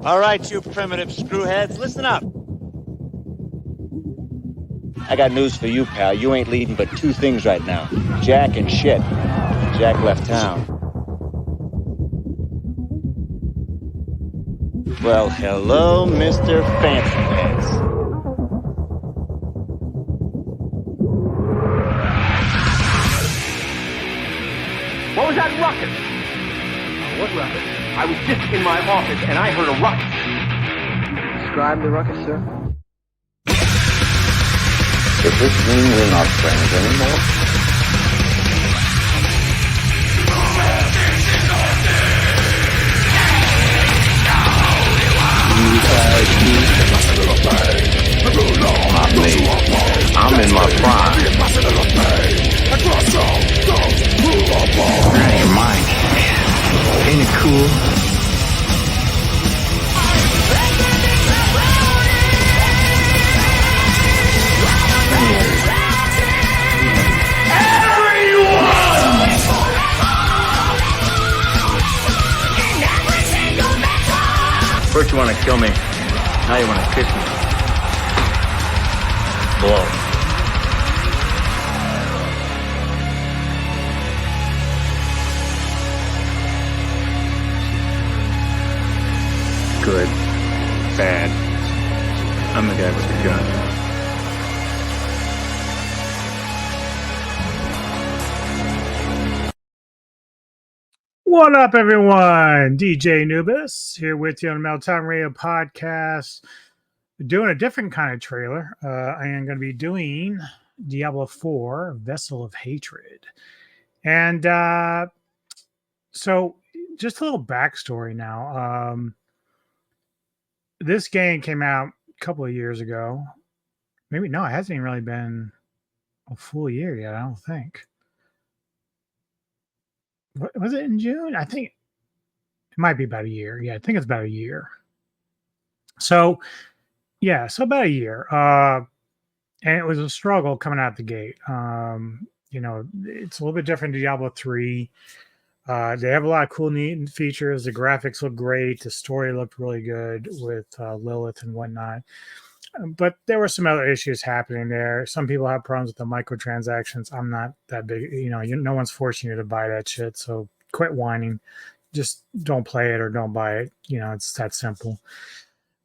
All right, you primitive screwheads, listen up. I got news for you, pal. You ain't leading but two things right now. Jack and shit. Jack left town. Well, hello, Mr. Fancy Pants. What was that ruckus? What ruckus? I was just in my office and I heard a ruckus. Describe the ruckus, sir. Does this mean we're not friends anymore? Not me. I'm in my prime. Out of your mind. Ain't it cool? First you want to kill me, now you want to kiss me. Blow. Good. Bad. I'm the guy with the gun. What up, everyone? DJ Nubis here with you on the Meltdown Radio podcast. Doing a different kind of trailer. I am going to be doing Diablo 4, Vessel of Hatred. And so just a little backstory now. This game came out a couple of years ago. Maybe, no, it hasn't even really been a full year yet, I don't think. Was it in June? I think it might be about a year. Yeah, I think it's about a year. So, yeah, so about a year. And it was a struggle coming out the gate. You know, it's a little bit different to Diablo 3. They have a lot of cool, neat features. The graphics look great. The story looked really good with Lilith and whatnot. But there were some other issues happening there. Some people have problems with the microtransactions. I'm not that big. No one's forcing you to buy that shit. So quit whining. Just don't play it or don't buy it. It's that simple.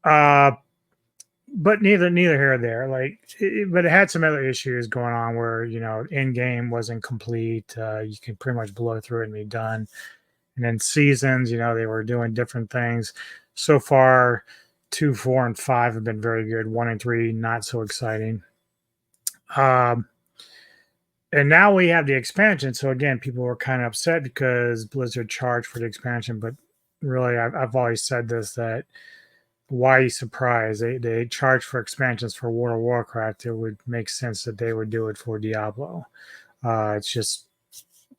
But neither here or there. But it had some other issues going on where in game wasn't complete. You can pretty much blow through it and be done. And then seasons, they were doing different things. So far, 2, 4, and 5 have been very good. 1 and 3 not so exciting. And now we have the expansion. So again, people were kind of upset because Blizzard charged for the expansion. But really, I've always said this, that why are you surprised? They charge for expansions for World of Warcraft. It would make sense that they would do it for Diablo. It's just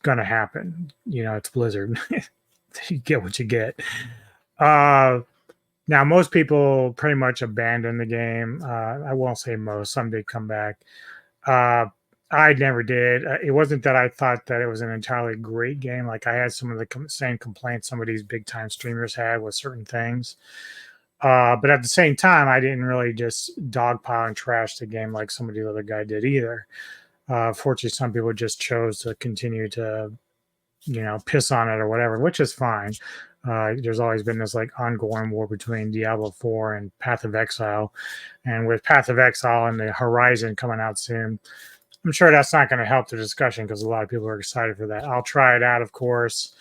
going to happen. It's Blizzard. You get what you get. Now, most people pretty much abandoned the game. I won't say most. Some did come back. I never did. It wasn't that I thought that it was an entirely great game. Like I had some of the same complaints some of these big-time streamers had with certain things. But at the same time, I didn't really just dogpile and trash the game like some of the other guy did either. Fortunately, some people just chose to continue to, piss on it or whatever, which is fine. There's always been this ongoing war between Diablo 4 and Path of Exile. And with Path of Exile and the Horizon coming out soon, I'm sure that's not going to help the discussion because a lot of people are excited for that. I'll try it out, of course.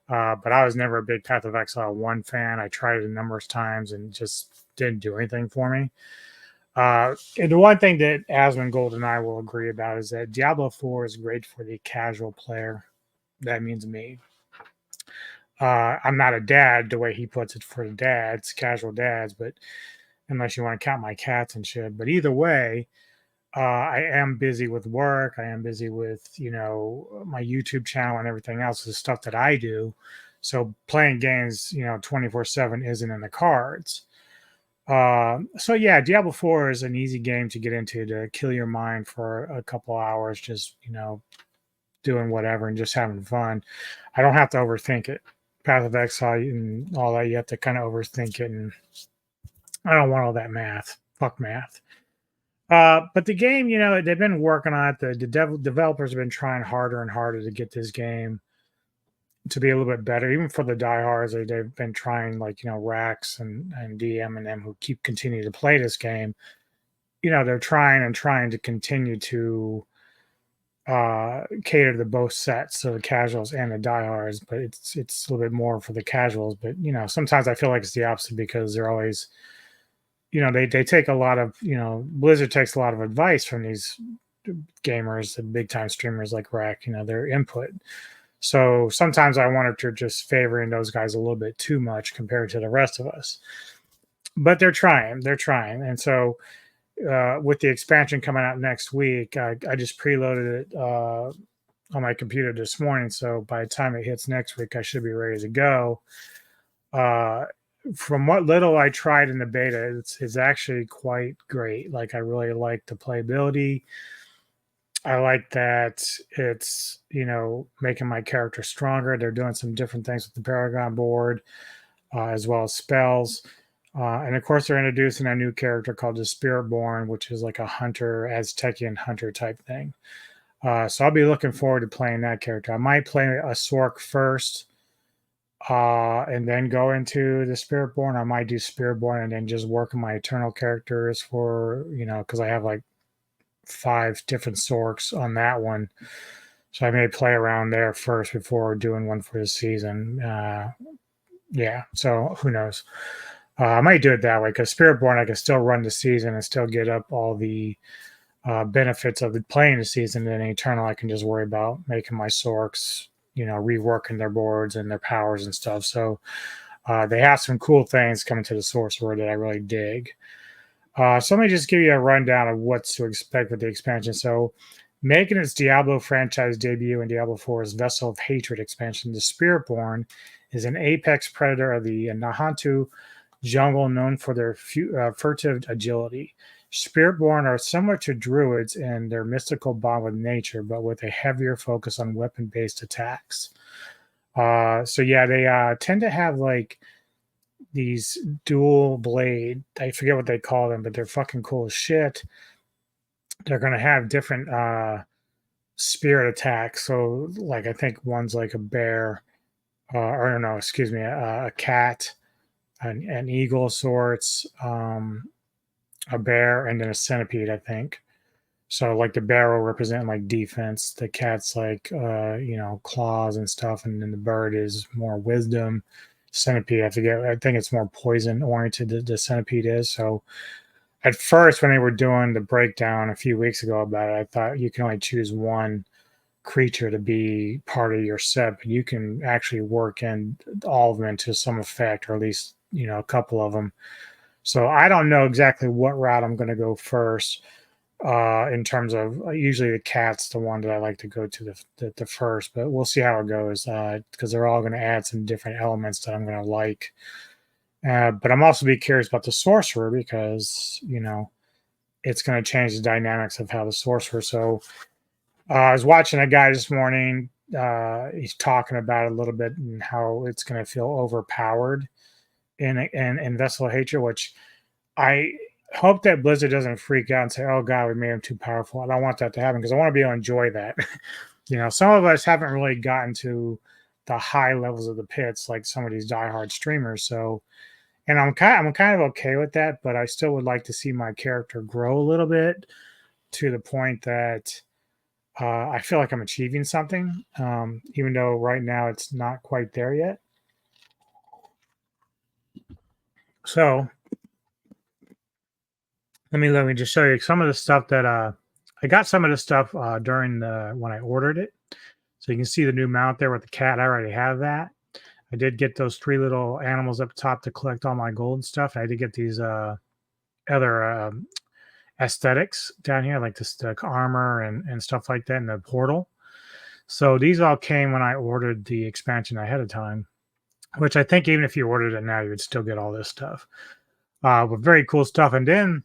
But I was never a big Path of Exile 1 fan. I tried it a number of times and just didn't do anything for me. And the one thing that Asmund Gold and I will agree about is that Diablo 4 is great for the casual player. That means me. I'm not a dad the way he puts it for the dads, casual dads, but unless you want to count my cats and shit. But either way, I am busy with work. I am busy with, my YouTube channel and everything else, the stuff that I do. So playing games, 24/7 isn't in the cards. So yeah, Diablo 4 is an easy game to get into, to kill your mind for a couple hours, just, doing whatever and just having fun. I don't have to overthink it. Path of Exile and all that. You have to kind of overthink it, and I don't want all that math. Fuck math. But the game, they've been working on it. The developers have been trying harder and harder to get this game to be a little bit better. Even for the diehards, they've been trying, like, Rax and DM and them who keep continuing to play this game. They're trying to continue to cater to both sets, so the casuals and the diehards. But it's a little bit more for the casuals. But sometimes I feel like it's the opposite, because they're always, they take a lot of, Blizzard takes a lot of advice from these gamers, the big time streamers like Rack, their input. So sometimes I wonder if they're just favoring those guys a little bit too much compared to the rest of us. But they're trying. And so with the expansion coming out next week, I just preloaded it on my computer this morning. So by the time it hits next week, I should be ready to go. From what little I tried in the beta, it's actually quite great. Like, I really like the playability. I like that it's, making my character stronger. They're doing some different things with the Paragon board, as well as spells. And of course, they're introducing a new character called the Spiritborn, which is like a hunter, Aztecian hunter type thing. So I'll be looking forward to playing that character. I might play a Sork first, and then go into the Spiritborn. I might do Spiritborn and then just work on my Eternal characters for, because I have like 5 different Sorks on that one. So I may play around there first before doing one for the season. Yeah, so who knows? I might do it that way, because Spiritborn, I can still run the season and still get up all the benefits of playing the season. And then Eternal, I can just worry about making my Sorks, reworking their boards and their powers and stuff. So they have some cool things coming to the Sorcerer that I really dig. So let me just give you a rundown of what's to expect with the expansion. So, making its Diablo franchise debut in Diablo 4's Vessel of Hatred expansion, the Spiritborn is an apex predator of the Nahantu jungle, known for their furtive agility. Spiritborn are similar to Druids in their mystical bond with nature, but with a heavier focus on weapon-based attacks. So yeah, they tend to have like these dual blade, I forget what they call them, but they're fucking cool as shit. They're going to have different spirit attacks. So, like, I think one's like a bear, or no, excuse me, a cat, an eagle of sorts, a bear, and then a centipede, I think. So, like, the bear will represent like defense, the cat's like claws and stuff, and then the bird is more wisdom. Centipede, I think it's more poison oriented, the centipede is. So at first, when they were doing the breakdown a few weeks ago about it, I thought you can only choose one creature to be part of your set, but you can actually work in all of them into some effect, or at least a couple of them. So I don't know exactly what route I'm going to go first. In terms of, usually the cat's the one that I like to go to the first, but we'll see how it goes, because they're all going to add some different elements that I'm going to like. But I'm also be curious about the sorcerer, because it's going to change the dynamics of how the sorcerer. So I was watching a guy this morning. He's talking about it a little bit and how it's going to feel overpowered in Vessel of Hatred, which I hope that Blizzard doesn't freak out and say, "Oh God, we made him too powerful." I don't want that to happen, because I want to be able to enjoy that. Some of us haven't really gotten to the high levels of the pits like some of these diehard streamers. So, and I'm kind of okay with that, but I still would like to see my character grow a little bit to the point that I feel like I'm achieving something, even though right now it's not quite there yet. So let me just show you some of the stuff that I got. Some of the stuff during when I ordered it. So you can see the new mount there with the cat. I already have that. I did get those 3 little animals up top to collect all my gold and stuff. I did get these other aesthetics down here, like this armor and stuff like that in the portal. So these all came when I ordered the expansion ahead of time, which I think even if you ordered it now, you would still get all this stuff. But very cool stuff. And then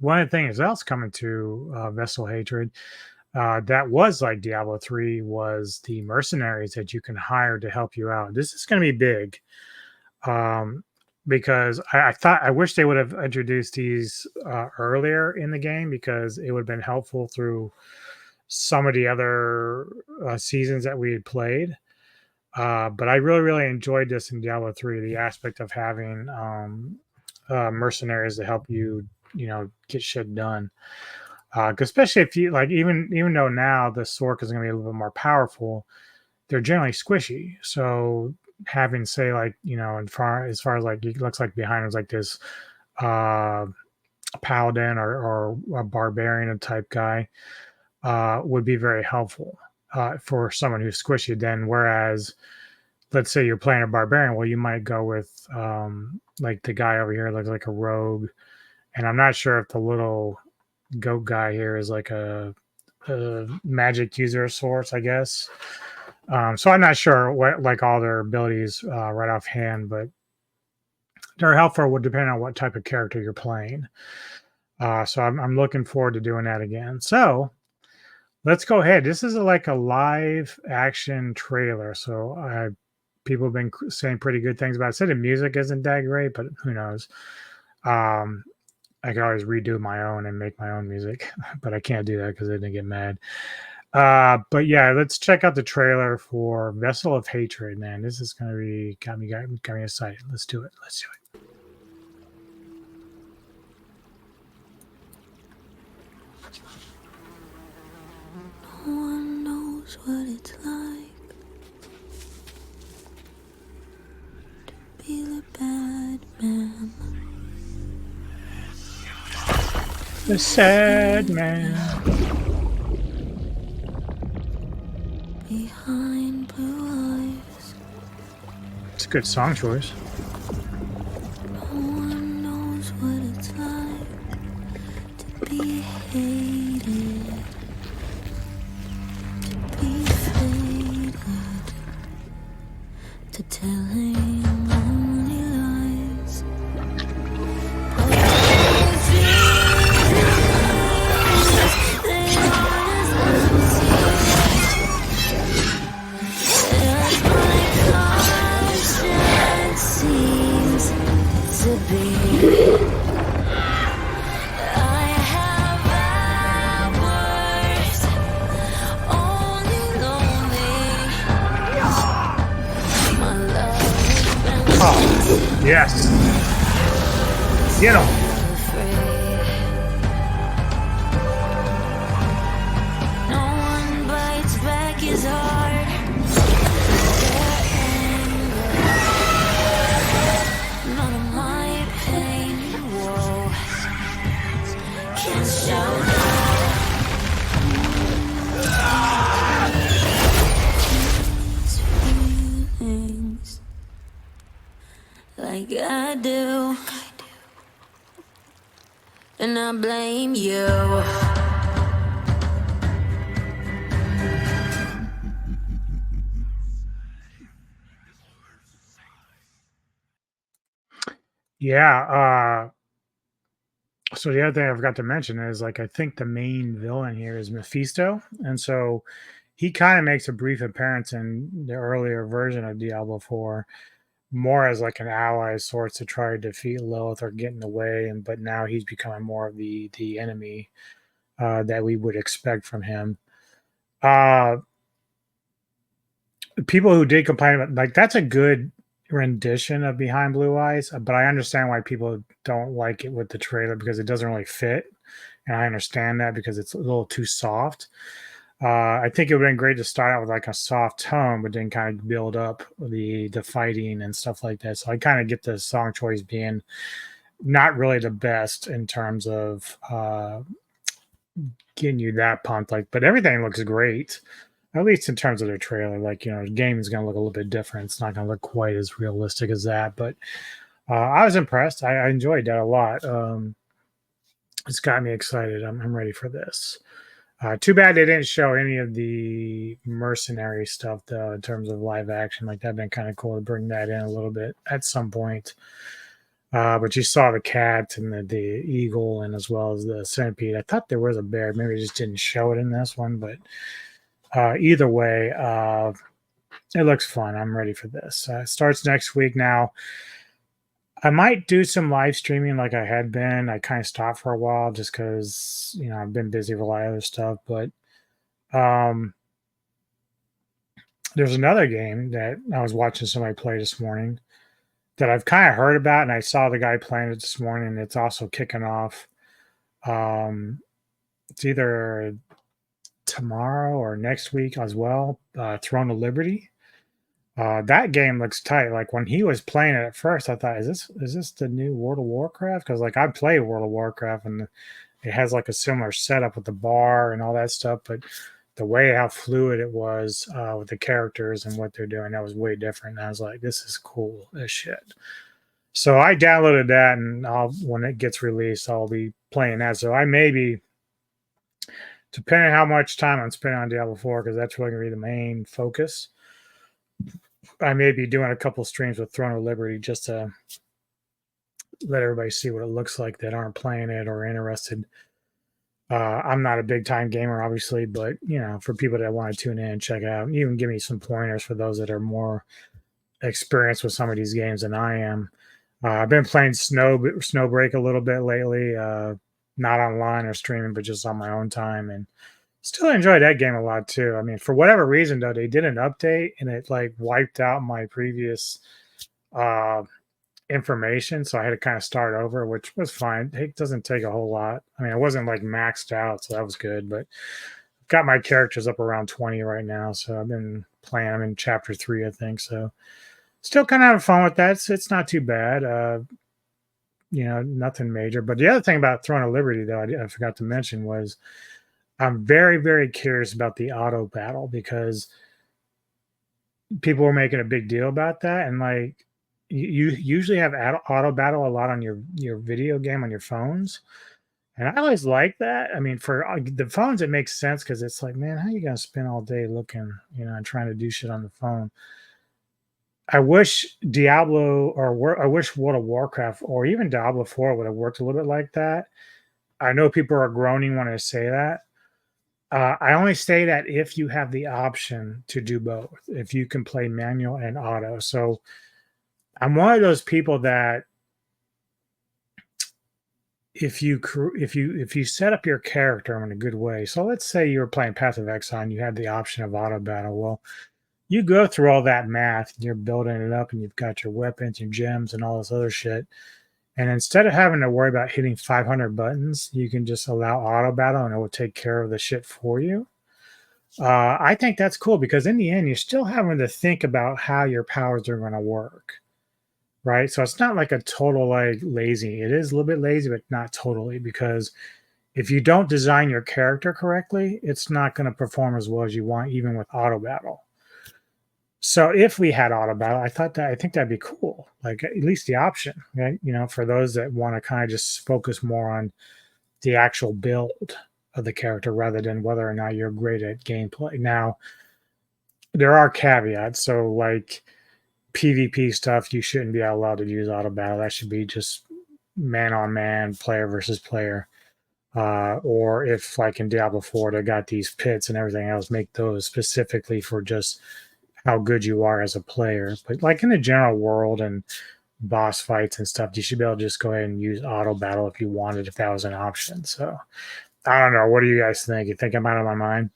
one of the things else coming to Vessel Hatred, that was like Diablo 3 was the mercenaries that you can hire to help you out. This is going to be big, because I wish they would have introduced these earlier in the game, because it would have been helpful through some of the other seasons that we had played. But I really, really enjoyed this in Diablo 3, the aspect of having mercenaries to help you, get shit done. Especially if you like, even though now the Sork is going to be a little bit more powerful, they're generally squishy. So having, say, like, as far as like, it looks like behind us like this paladin or a barbarian type guy would be very helpful for someone who's squishy. Then whereas, let's say you're playing a barbarian, well, you might go with like the guy over here looks like a rogue, and I'm not sure if the little goat guy here is like a magic user of sorts, I guess. So I'm not sure what like all their abilities right offhand, but they're helpful depending on what type of character you're playing. So I'm looking forward to doing that again. So let's go ahead. This is like a live action trailer. So people have been saying pretty good things about it. Said the music isn't that great, but who knows? I can always redo my own and make my own music, but I can't do that because they didn't get mad. But yeah, let's check out the trailer for Vessel of Hatred, man. This is going to be got me excited. Let's do it. No one knows what it's like to be the bad man. The sad man. Behind blue eyes. It's a good song choice. No one knows what it's like to be hated, to be faded, to telling only lies. Yes. Get him. No one bites back his heart. None of my pain, whoa, can show feelings like I do, and I blame you. Yeah. So the other thing I forgot to mention is, like, I think the main villain here is Mephisto, and so he kind of makes a brief appearance in the earlier version of Diablo 4, more as like an ally of sorts to try to defeat Lilith or get in the way, but now he's becoming more of the enemy that we would expect from him. People who did complain about, like, that's a good rendition of Behind Blue Eyes, but I understand why people don't like it with the trailer, because it doesn't really fit, and I understand that because it's a little too soft. I think it would have been great to start out with like a soft tone, but then kind of build up the fighting and stuff like that. So I kind of get the song choice being not really the best in terms of getting you that pumped. Like, but everything looks great, at least in terms of their trailer. Like, the game is going to look a little bit different. It's not going to look quite as realistic as that, but I was impressed. I enjoyed that a lot. It's got me excited. I'm ready for this. Too bad they didn't show any of the mercenary stuff, though, in terms of live action. Like, that'd been kind of cool to bring that in a little bit at some point. But you saw the cat and the eagle, and as well as the centipede. I thought there was a bear. Maybe they just didn't show it in this one. But either way, it looks fun. I'm ready for this. It starts next week now. I might do some live streaming like I had been. I kind of stopped for a while just because, I've been busy with a lot of other stuff. But there's another game that I was watching somebody play this morning that I've kind of heard about, and I saw the guy playing it this morning. And it's also kicking off. It's either tomorrow or next week as well. Throne of Liberty. That game looks tight. Like when he was playing it at first, I thought, is this the new World of Warcraft? Because like I play World of Warcraft and it has like a similar setup with the bar and all that stuff, but the way how fluid it was with the characters and what they're doing, that was way different. And I was like, this is cool as shit. So I downloaded that, and when it gets released, I'll be playing that. So I may be, depending on how much time I'm spending on Diablo 4, because that's really going to be the main focus, I may be doing a couple streams with Throne of Liberty just to let everybody see what it looks like that aren't playing it or interested. I'm not a big time gamer, obviously, but for people that want to tune in and check it out, even give me some pointers for those that are more experienced with some of these games than I am. I've been playing Snowbreak a little bit lately, not online or streaming, but just on my own time, and still enjoy that game a lot too. I mean, for whatever reason though, they did an update and it like wiped out my previous information, so I had to kind of start over, which was fine. It doesn't take a whole lot. I mean, I wasn't like maxed out, so that was good, but I've got my characters up around 20 right now, so I've been playing. I'm in chapter 3, I think, so still kind of having fun with that. So it's not too bad. Nothing major. But the other thing about Throne of Liberty, though, I forgot to mention was I'm very, very curious about the auto battle, because people were making a big deal about that. And like, you usually have auto battle a lot on your video game on your phones. And I always like that. I mean, for the phones, it makes sense because it's like, man, how are you going to spend all day looking, and trying to do shit on the phone? I wish Diablo I wish World of Warcraft or even Diablo 4 would have worked a little bit like that. I know people are groaning when I say that. I only say that if you have the option to do both, if you can play manual and auto. So I'm one of those people that if you set up your character in a good way. So let's say you were playing Path of Exile and you had the option of auto battle. Well, you go through all that math and you're building it up and you've got your weapons, your gems, and all this other shit. And instead of having to worry about hitting 500 buttons, you can just allow auto battle and it will take care of the shit for you. I think that's cool because in the end, you're still having to think about how your powers are going to work, right? So it's not like a total like lazy. It is a little bit lazy, but not totally, because if you don't design your character correctly, it's not going to perform as well as you want, even with auto battle. So if we had auto battle, I think that'd be cool. Like at least the option, right? For those that want to kind of just focus more on the actual build of the character rather than whether or not you're great at gameplay. Now, there are caveats. So like PvP stuff, you shouldn't be allowed to use auto battle. That should be just man on man, player versus player. Or if like in Diablo 4, they got these pits and everything else, make those specifically for just how good you are as a player. But like in the general world and boss fights and stuff, you should be able to just go ahead and use auto battle if you wanted, if that was an option. So I don't know. What do you guys think? You think I'm out of my mind?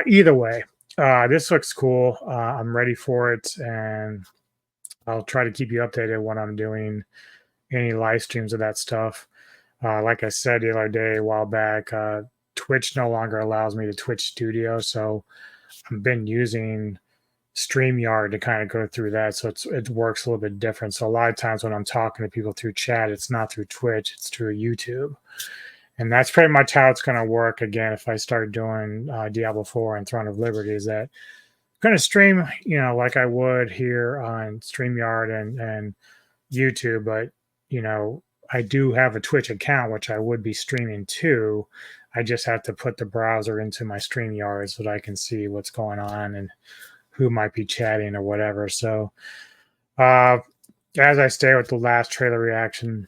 Either way, this looks cool. I'm ready for it, and I'll try to keep you updated when I'm doing any live streams of that stuff. Like I said the other day, a while back, Twitch no longer allows me to Twitch Studio, so I've been using StreamYard to kind of go through that, so it works a little bit different. So a lot of times when I'm talking to people through chat, it's not through Twitch, it's through YouTube, and that's pretty much how it's going to work. Again, if I start doing Diablo 4 and Throne of Liberty, is that I'm going to stream, like I would here on StreamYard and YouTube, but I do have a Twitch account which I would be streaming to. I just have to put the browser into my StreamYard so that I can see what's going on and who might be chatting or whatever. So as I stay with the last trailer reaction,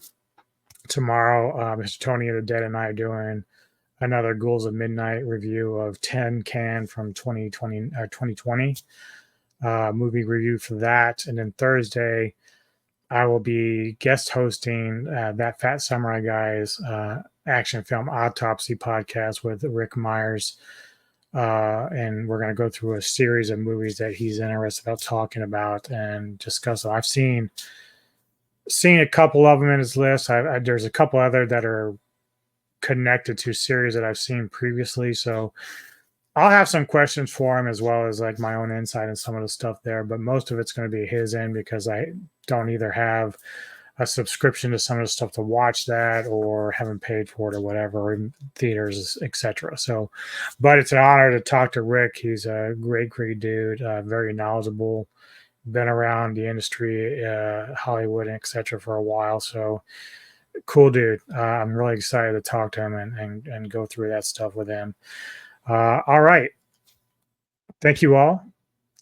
tomorrow, Mr. Tony of the Dead and I are doing another Ghouls of Midnight review of 10 Can from 2020 movie review for that. And then Thursday, I will be guest hosting That Fat Samurai Guy's action film autopsy podcast with Rick Myers. And we're going to go through a series of movies that he's interested about talking about and discuss them. I've seen a couple of them in his list. There's a couple other that are connected to series that I've seen previously. So I'll have some questions for him as well as like my own insight and some of the stuff there. But most of it's going to be his end because I don't either have a subscription to some of the stuff to watch that or haven't paid for it or whatever, or in theaters, etc. So, but it's an honor to talk to Rick. He's a great dude, very knowledgeable, been around the industry, Hollywood, and etc. for a while. So cool dude. I'm really excited to talk to him and go through that stuff with him. All right. Thank you all.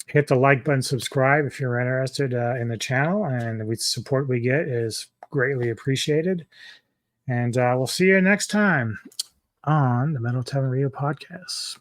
Hit the like button, subscribe if you're interested in the channel, and the support we get is greatly appreciated. And we'll see you next time on the Metal Tavern Radio Podcast.